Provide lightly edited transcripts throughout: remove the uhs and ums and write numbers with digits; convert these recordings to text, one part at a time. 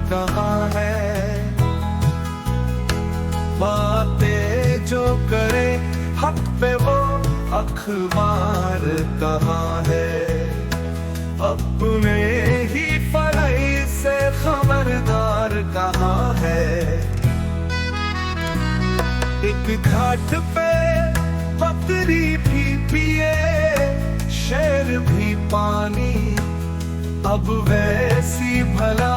कहाँ है। बातें जो करे हक पे वो अखबार कहाँ है। अपने ही फराई से खबरदार कहाँ है। एक घाट पे बकरी भी पिए शेर भी पानी। अब वैसी भला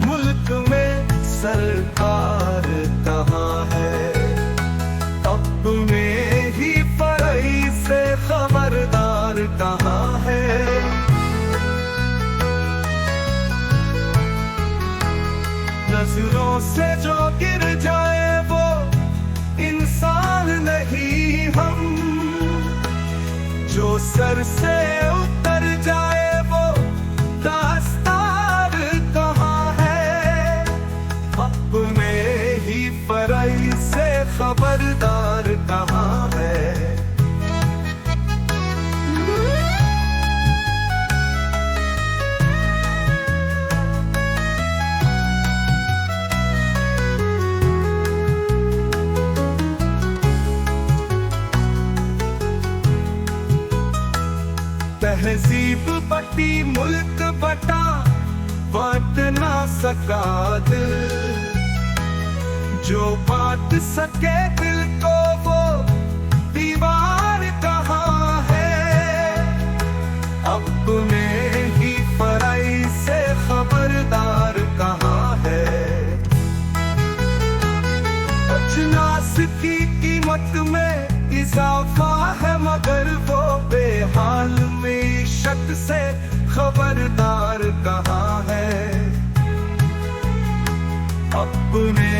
मुल्क में सरकार कहाँ है। अपने ही फराई से खबरदार कहाँ है। नजरों से जो गिर जाए वो इंसान नहीं हम। जो सर से उतर जाए वो दास्तार कहाँ है। अपने ही फराई से खबरदार कहाँ है। तहजीब बटी मुल्क बटा बांट ना सका दिल। जो बांट सके दिल को वो दीवार कहाँ है। अपने ही फराई से खबरदार कहाँ है। अजनास की कीमत में इजाफा है मगर वो बेहाल मीशत से खबरदार कहाँ है। अपने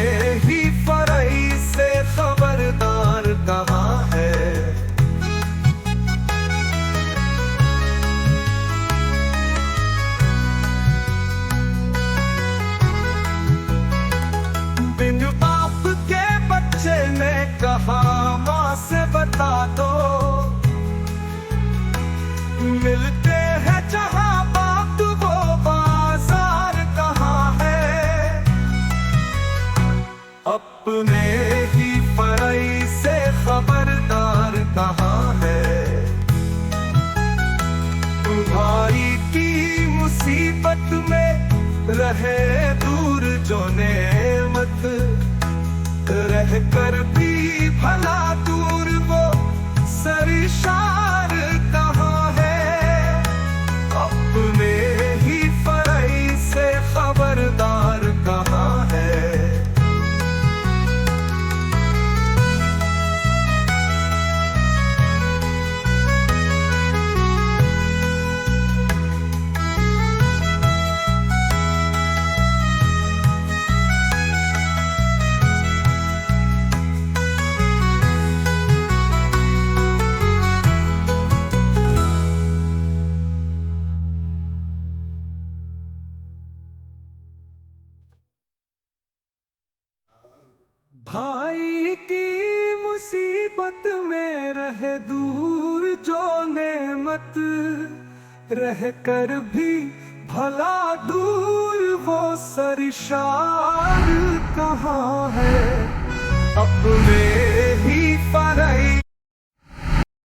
ही फराई से खबरदार कहाँ है। बिन बाप के बच्चे ने कहा माँ से बता दो। मिलते हैं जहाँ बाप वो बाजार कहाँ है। अपने ही फराई से खबरदार कहाँ है। भाई की मुसीबत में रहे दूर जो नेमत। रह कर भी भला दूर वो सरिशार कहाँ है। अपने ही फराई से खबरदार कहाँ है। भाई की मुसीबत में रहे दूर जो नेमत। रह कर भी भला दूर वो सरिशार कहाँ है। अपने ही फराई